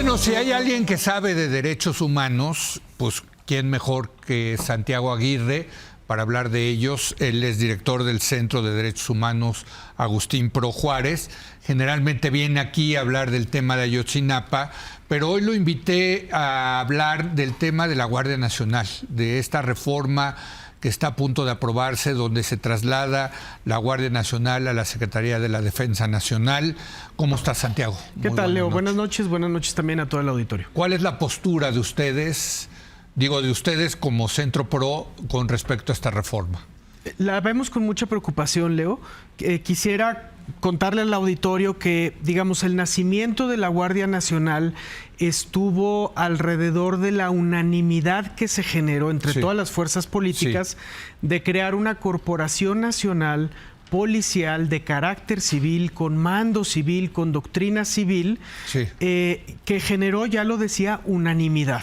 Bueno, si hay alguien que sabe de derechos humanos, pues quién mejor que Santiago Aguirre para hablar de ellos. Él es director del Centro de Derechos Humanos Agustín Pro Juárez. Generalmente viene aquí a hablar del tema de Ayotzinapa, pero hoy lo invité a hablar del tema de la Guardia Nacional, de esta reforma que está a punto de aprobarse, donde se traslada la Guardia Nacional a la Secretaría de la Defensa Nacional. ¿Cómo está, Santiago? ¿Qué tal, Leo? Buenas noches también a todo el auditorio. ¿Cuál es la postura de ustedes, de ustedes como Centro Pro con respecto a esta reforma? La vemos con mucha preocupación, Leo. Quisiera contarle al auditorio que, digamos, el nacimiento de la Guardia Nacional estuvo alrededor de la unanimidad que se generó entre todas las fuerzas políticas de crear una corporación nacional policial de carácter civil, con mando civil, con doctrina civil, que generó, ya lo decía, unanimidad.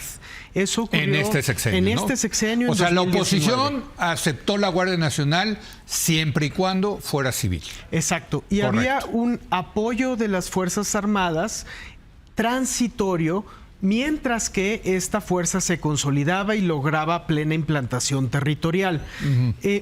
Eso ocurrió en este sexenio, en este sexenio. O sea, 2019. la oposición aceptó la Guardia Nacional siempre y cuando fuera civil. Exacto. Y había un apoyo de las Fuerzas Armadas transitorio, mientras que esta fuerza se consolidaba y lograba plena implantación territorial.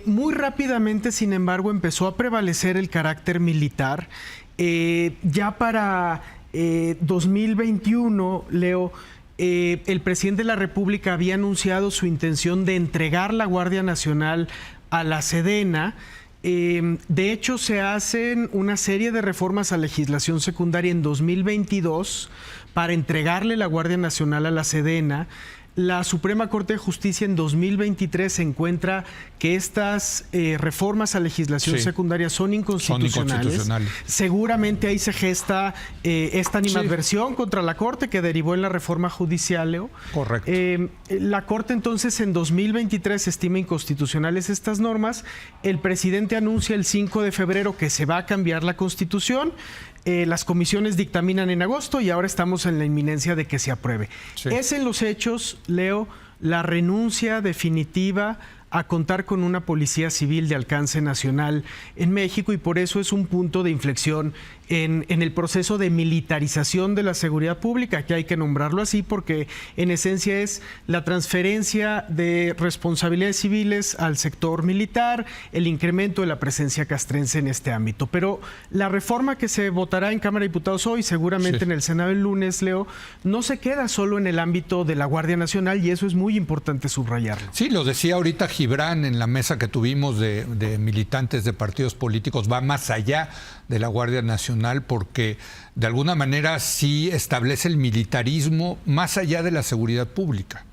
Muy rápidamente, sin embargo, empezó a prevalecer el carácter militar. Ya para 2021, Leo, el presidente de la República había anunciado su intención de entregar la Guardia Nacional a la Sedena. De hecho, se hacen una serie de reformas a legislación secundaria en 2022 para entregarle la Guardia Nacional a la Sedena. La Suprema Corte de Justicia en 2023 encuentra que estas reformas a legislación secundaria son inconstitucionales. Seguramente ahí se gesta esta animadversión contra la Corte que derivó en la reforma judicial, Leo. Correcto. La Corte entonces en 2023 estima inconstitucionales estas normas. El presidente anuncia el 5 de febrero que se va a cambiar la Constitución. Las comisiones dictaminan en agosto y ahora estamos en la inminencia de que se apruebe. Es en los hechos, Leo, la renuncia definitiva a contar con una policía civil de alcance nacional en México, y por eso es un punto de inflexión en el proceso de militarización de la seguridad pública, que hay que nombrarlo así porque en esencia es la transferencia de responsabilidades civiles al sector militar, el incremento de la presencia castrense en este ámbito. Pero la reforma que se votará en Cámara de Diputados hoy, seguramente en el Senado el lunes, Leo, no se queda solo en el ámbito de la Guardia Nacional, y eso es muy importante subrayarlo. Sí, lo decía ahorita Gibran en la mesa que tuvimos de militantes de partidos políticos, va más allá de la Guardia Nacional, porque de alguna manera sí establece el militarismo más allá de la seguridad pública.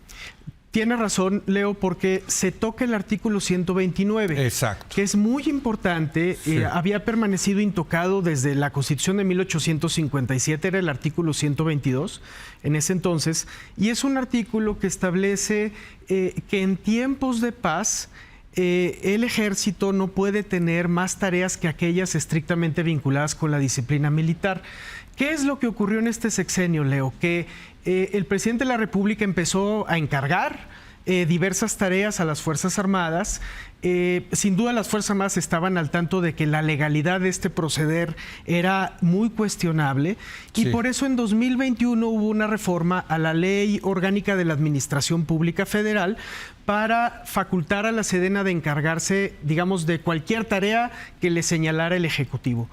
Tiene razón, Leo, porque se toca el artículo 129. Exacto. Que es muy importante. Había permanecido intocado desde la Constitución de 1857, era el artículo 122 en ese entonces, y es un artículo que establece que en tiempos de paz el ejército no puede tener más tareas que aquellas estrictamente vinculadas con la disciplina militar. ¿Qué es lo que ocurrió en este sexenio, Leo? Que el presidente de la República empezó a encargar diversas tareas a las Fuerzas Armadas. Sin duda las Fuerzas Armadas estaban al tanto de que la legalidad de este proceder era muy cuestionable, y por eso en 2021 hubo una reforma a la Ley Orgánica de la Administración Pública Federal para facultar a la Sedena de encargarse, digamos, de cualquier tarea que le señalara el Ejecutivo.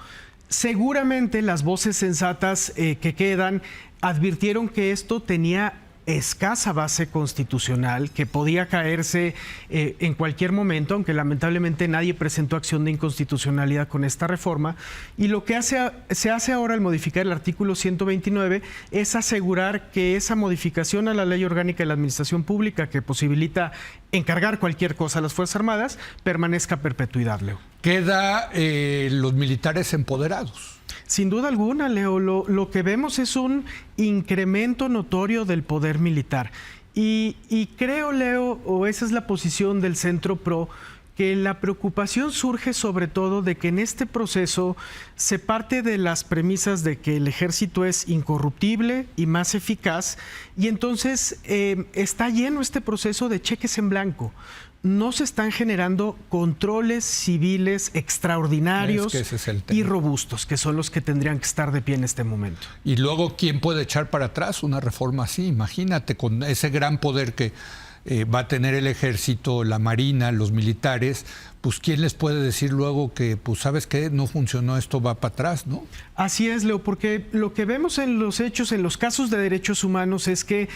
Seguramente las voces sensatas que quedan advirtieron que esto tenía escasa base constitucional, que podía caerse en cualquier momento, aunque lamentablemente nadie presentó acción de inconstitucionalidad con esta reforma. Y lo que se hace ahora al modificar el artículo 129 es asegurar que esa modificación a la Ley Orgánica de la Administración Pública, que posibilita encargar cualquier cosa a las Fuerzas Armadas, permanezca a perpetuidad, Leo. Queda los militares empoderados. Sin duda alguna, Leo, lo que vemos es un incremento notorio del poder militar. Y creo, Leo, o esa es la posición del Centro Pro, que la preocupación surge sobre todo de que en este proceso se parte de las premisas de que el ejército es incorruptible y más eficaz, y entonces está lleno este proceso de cheques en blanco. no se están generando controles civiles extraordinarios Es que ese es el tema. y robustos, que son los que tendrían que estar de pie en este momento. Y luego, ¿quién puede echar para atrás una reforma así? Imagínate, con ese gran poder que va a tener el ejército, la marina, los militares, pues ¿quién les puede decir luego que, pues sabes qué, no funcionó, esto va para atrás, ¿no? Así es, Leo, porque lo que vemos en los hechos, en los casos de derechos humanos, es que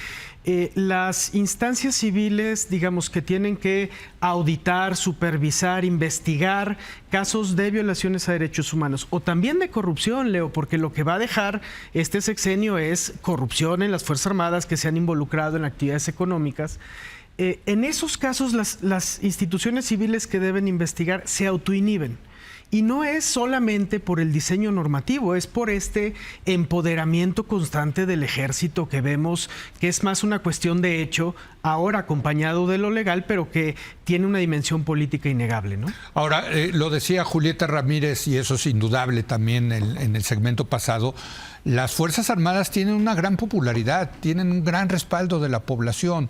las instancias civiles, digamos, que tienen que auditar, supervisar, investigar casos de violaciones a derechos humanos o también de corrupción, Leo, porque lo que va a dejar este sexenio es corrupción en las Fuerzas Armadas que se han involucrado en actividades económicas. En esos casos, las instituciones civiles que deben investigar se autoinhiben. Y no es solamente por el diseño normativo, es por este empoderamiento constante del ejército que vemos que es más una cuestión de hecho, ahora acompañado de lo legal, pero que tiene una dimensión política innegable, ¿no? Ahora, lo decía Julieta Ramírez, y eso es indudable también en el segmento pasado, las Fuerzas Armadas tienen una gran popularidad, tienen un gran respaldo de la población.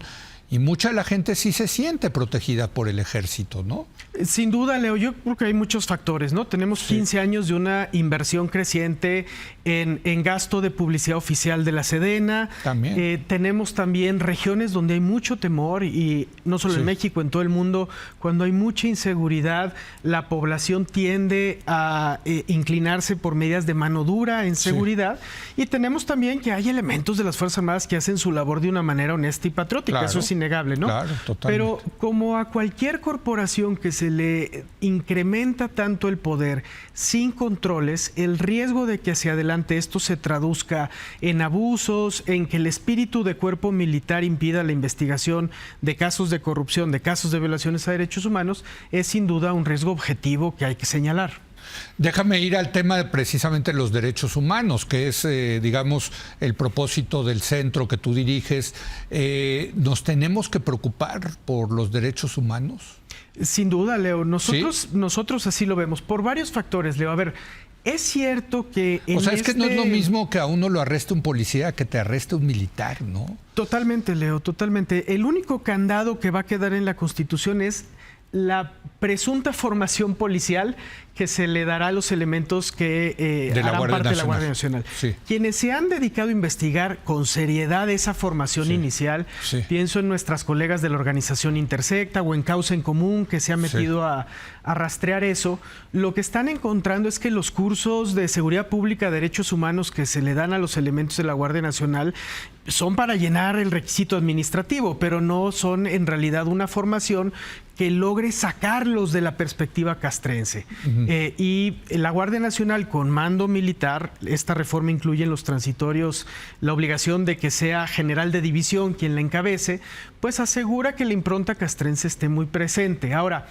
Y mucha de la gente sí se siente protegida por el ejército, ¿no? Sin duda, Leo, yo creo que hay muchos factores, ¿no? Tenemos 15 años de una inversión creciente en gasto de publicidad oficial de la Sedena. También. Tenemos también regiones donde hay mucho temor, y no solo en México, en todo el mundo, cuando hay mucha inseguridad, la población tiende a inclinarse por medidas de mano dura en seguridad. Y tenemos también que hay elementos de las Fuerzas Armadas que hacen su labor de una manera honesta y patriótica. Claro. Eso es innegable, ¿no? Claro, totalmente. Pero como a cualquier corporación que se le incrementa tanto el poder sin controles, el riesgo de que hacia adelante esto se traduzca en abusos, en que el espíritu de cuerpo militar impida la investigación de casos de corrupción, de casos de violaciones a derechos humanos, es sin duda un riesgo objetivo que hay que señalar. Déjame ir al tema de precisamente los derechos humanos, que es, digamos, el propósito del centro que tú diriges. ¿Nos tenemos que preocupar por los derechos humanos? Sin duda, Leo. Nosotros así lo vemos, por varios factores, Leo. A ver, es cierto que... O sea, es que no es lo mismo que a uno lo arreste un policía que te arreste un militar, ¿no? Totalmente, Leo, totalmente. El único candado que va a quedar en la Constitución es la presunta formación policial que se le dará a los elementos que harán parte de la Guardia Nacional. Sí. Quienes se han dedicado a investigar con seriedad esa formación inicial, pienso en nuestras colegas de la organización Intersecta o en Causa en Común, que se han metido a rastrear eso, lo que están encontrando es que los cursos de seguridad pública, derechos humanos que se le dan a los elementos de la Guardia Nacional son para llenar el requisito administrativo, pero no son en realidad una formación que logre sacarlos de la perspectiva castrense. Y la Guardia Nacional con mando militar, esta reforma incluye en los transitorios la obligación de que sea general de división quien la encabece, pues asegura que la impronta castrense esté muy presente. Ahora,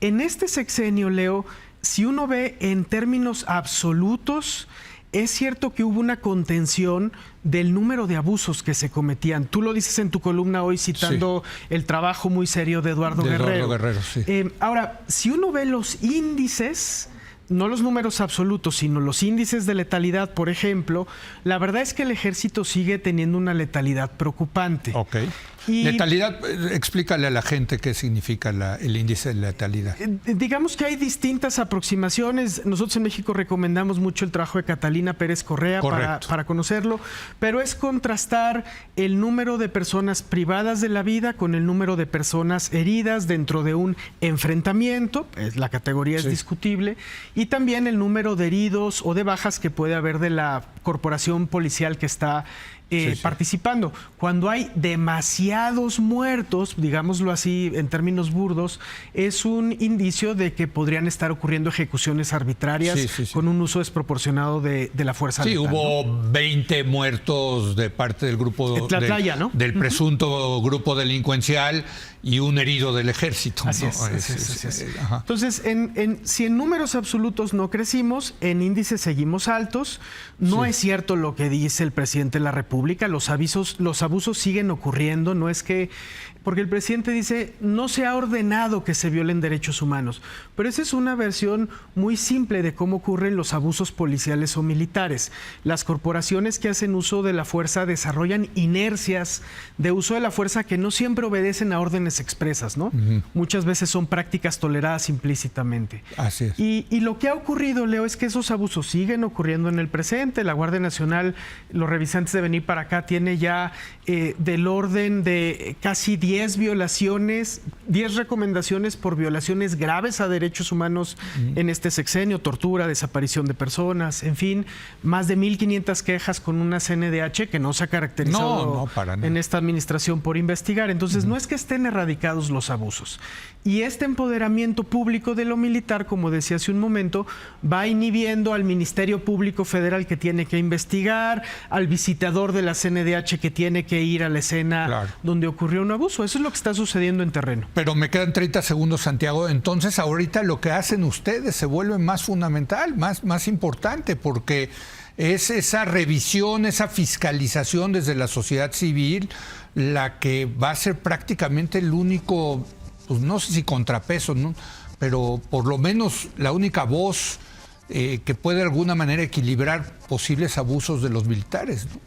en este sexenio, Leo, si uno ve en términos absolutos, es cierto que hubo una contención del número de abusos que se cometían. Tú lo dices en tu columna hoy citando el trabajo muy serio de Eduardo Guerrero. Ahora, si uno ve los índices, no los números absolutos, sino los índices de letalidad, por ejemplo, la verdad es que el ejército sigue teniendo una letalidad preocupante. Ok. Letalidad, explícale a la gente qué significa el índice de letalidad. Digamos que hay distintas aproximaciones. Nosotros en México recomendamos mucho el trabajo de Catalina Pérez Correa para conocerlo, pero es contrastar el número de personas privadas de la vida con el número de personas heridas dentro de un enfrentamiento, la categoría es discutible, y también el número de heridos o de bajas que puede haber de la corporación policial que está participando. Cuando hay demasiados muertos, digámoslo así en términos burdos, es un indicio de que podrían estar ocurriendo ejecuciones arbitrarias con un uso desproporcionado de la fuerza letal. Hubo 20 muertos de parte del grupo del presunto grupo delincuencial y un herido del ejército. Así es. Entonces, si en números absolutos no crecimos, en índices seguimos altos. No es cierto lo que dice el presidente de la República, República, los abusos siguen ocurriendo, no es que... Porque el presidente dice, no se ha ordenado que se violen derechos humanos, pero esa es una versión muy simple de cómo ocurren los abusos policiales o militares. Las corporaciones que hacen uso de la fuerza desarrollan inercias de uso de la fuerza que no siempre obedecen a órdenes expresas, ¿no? Muchas veces son prácticas toleradas implícitamente. Así es. Y lo que ha ocurrido, Leo, es que esos abusos siguen ocurriendo en el presente. La Guardia Nacional, los revisantes de venir para acá, tiene ya del orden de casi 10 violaciones, 10 recomendaciones por violaciones graves a derechos humanos en este sexenio, tortura, desaparición de personas, en fin, más de 1,500 quejas con una CNDH que no se ha caracterizado en esta administración por investigar. Entonces, no es que estén erradicados los abusos. Y este empoderamiento público de lo militar, como decía hace un momento, va inhibiendo al Ministerio Público Federal que tiene que investigar, al visitador de la CNDH que tiene que ir a la escena donde ocurrió un abuso. Eso es lo que está sucediendo en terreno. Pero me quedan 30 segundos, Santiago. Entonces, ahorita lo que hacen ustedes se vuelve más fundamental, más importante, porque es esa revisión, esa fiscalización desde la sociedad civil la que va a ser prácticamente el único, pues no sé si contrapeso, ¿no?, pero por lo menos la única voz que puede de alguna manera equilibrar posibles abusos de los militares, ¿no?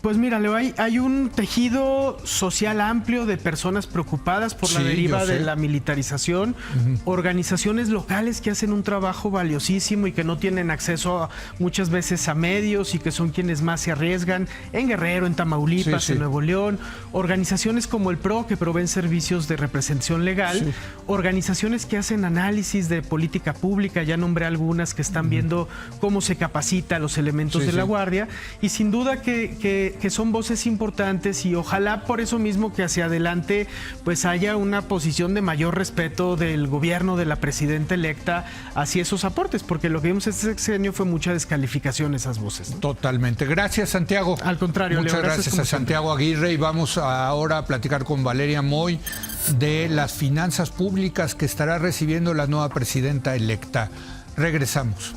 Pues mira, Leo, hay un tejido social amplio de personas preocupadas por la deriva de la militarización, organizaciones locales que hacen un trabajo valiosísimo y que no tienen acceso muchas veces a medios y que son quienes más se arriesgan, en Guerrero, en Tamaulipas, en Nuevo León, organizaciones como el PRO que proveen servicios de representación legal, organizaciones que hacen análisis de política pública, ya nombré algunas que están viendo cómo se capacita a los elementos de la Guardia, y sin duda que son voces importantes, y ojalá por eso mismo que hacia adelante pues haya una posición de mayor respeto del gobierno, de la presidenta electa hacia esos aportes, porque lo que vimos este sexenio fue mucha descalificación a esas voces, ¿no? Totalmente. Gracias, Santiago. Al contrario, muchas Leo, gracias a Santiago Aguirre, y vamos ahora a platicar con Valeria Moy de las finanzas públicas que estará recibiendo la nueva presidenta electa. Regresamos.